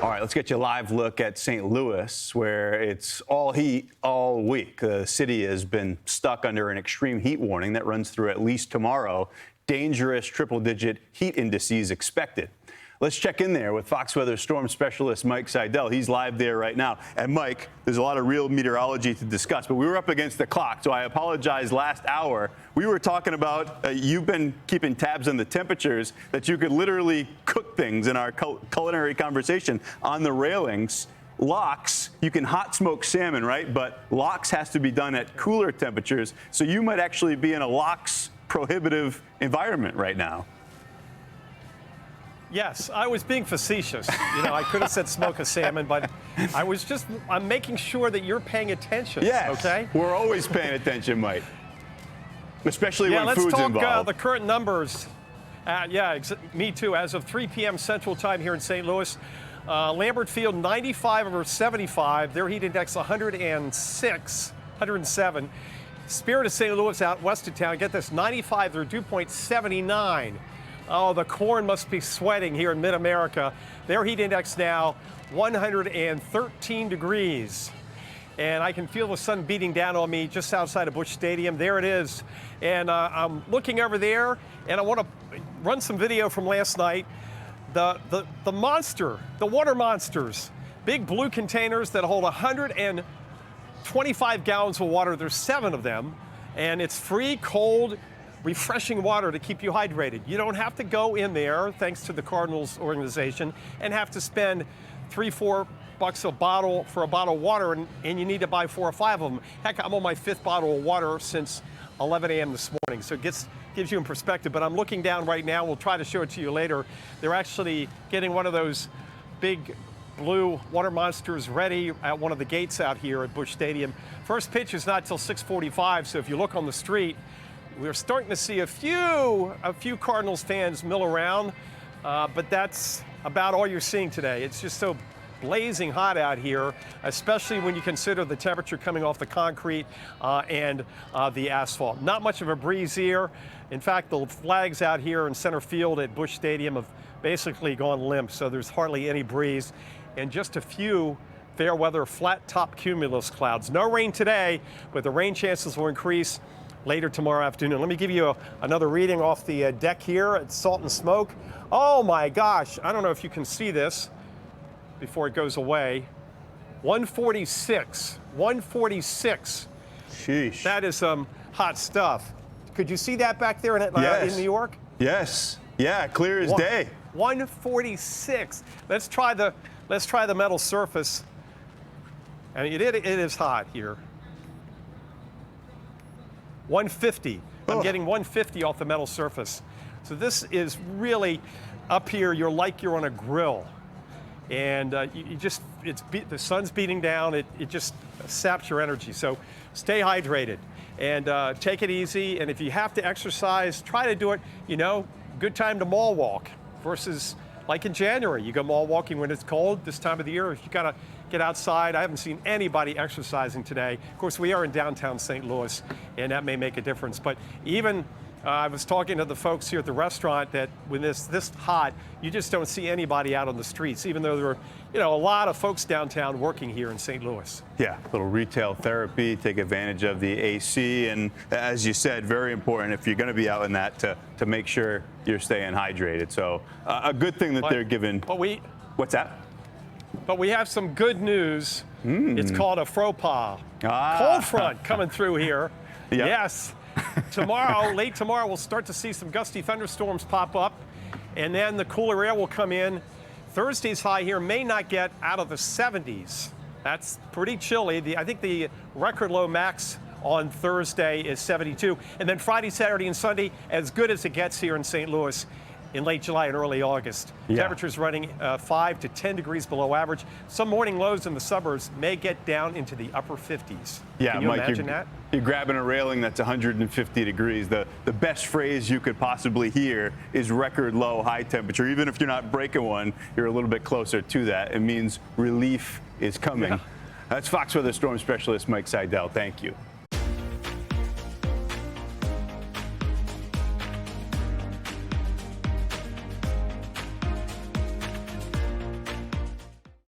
All right, let's get you a live look at St. Louis, where it's all heat all week. The city has been stuck under an extreme heat warning that runs through at least tomorrow. Dangerous triple-digit heat indices expected. Let's check in there with Fox Weather storm specialist Mike Seidel. He's live there right now. And Mike, there's a lot of real meteorology to discuss, but we were up against the clock, so I apologize. Last hour, we were talking about you've been keeping tabs on the temperatures, that you could literally cook things in our culinary conversation on the railings. Lox, you can hot smoke salmon, right? But lox has to be done at cooler temperatures, so you might actually be in a lox prohibitive environment right now. Yes, I was being facetious. You know, I could have said smoke a salmon, but I'm making sure that you're paying attention. Yes, okay? We're always paying attention, Mike. Especially when food's involved. Let's talk the current numbers. Me too. As of 3 p.m. Central Time here in St. Louis, Lambert Field 95 over 75. Their heat index 107. Spirit of St. Louis out west of town. Get this, 95. Their dew point 79. Oh, the corn must be sweating here in mid-America. Their heat index now 113 degrees. And I can feel the sun beating down on me just outside of Busch Stadium. There it is. And I'm looking over there, and I want to run some video from last night. The water monsters, big blue containers that hold 125 gallons of water. There's 7 of them, and it's free, cold, refreshing water to keep you hydrated. You don't have to go in there, thanks to the Cardinals organization, and have to spend $3-4 a bottle for a bottle of water, and you need to buy 4 or 5 of them. Heck, I'm on my 5th bottle of water since 11 a.m. this morning, so it gives you in perspective. But I'm looking down right now. We'll try to show it to you later. They're actually getting one of those big blue water monsters ready at one of the gates out here at Busch Stadium. First pitch is not till 6:45, so if you look on the street, we're starting to see a few Cardinals fans mill around, but that's about all you're seeing today. It's just so blazing hot out here, especially when you consider the temperature coming off the concrete and the asphalt. Not much of a breeze here. In fact, the flags out here in center field at Busch Stadium have basically gone limp, so there's hardly any breeze, and just a few fair weather flat top cumulus clouds. No rain today, but the rain chances will increase later tomorrow afternoon. Let me give you another reading off the deck here at Salt and Smoke. Oh my gosh, I don't know if you can see this before it goes away. 146. Sheesh. That is some hot stuff. Could you see that back there in New York? Yes. Yeah, clear as day. 146. Let's try the metal surface. I mean, it is hot here. 150. I'm getting 150 off the metal surface. So this is really up here. You're like you're on a grill, and the sun's beating down. It just saps your energy. So stay hydrated and take it easy. And if you have to exercise, try to do it. You know, good time to mall walk versus like in January. You go mall walking when it's cold. This time of the year, if you gotta get outside. I haven't seen anybody exercising today. Of course, we are in downtown St. Louis, and that may make a difference. But even I was talking to the folks here at the restaurant that when it's this hot, you just don't see anybody out on the streets, even though there are, a lot of folks downtown working here in St. Louis. Yeah, a little retail therapy, take advantage of the AC, and as you said, very important if you're going to be out in that to make sure you're staying hydrated. So a good thing that they're giving. What's that? But we have some good news. It's called a faux pas. Cold front coming through here. Yep. Yes. Late tomorrow, we'll start to see some gusty thunderstorms pop up, and then the cooler air will come in. Thursday's high here may not get out of the 70s. That's pretty chilly. I think the record low max on Thursday is 72. And then Friday, Saturday, and Sunday, as good as it gets here in St. Louis in late July and early August. Yeah. Temperatures running 5 to 10 degrees below average. Some morning lows in the suburbs may get down into the upper 50s. Yeah, Can you Mike, imagine that? You're grabbing a railing that's 150 degrees. The best phrase you could possibly hear is record low high temperature. Even if you're not breaking one, you're a little bit closer to that. It means relief is coming. Yeah. That's Fox Weather Storm Specialist Mike Seidel. Thank you.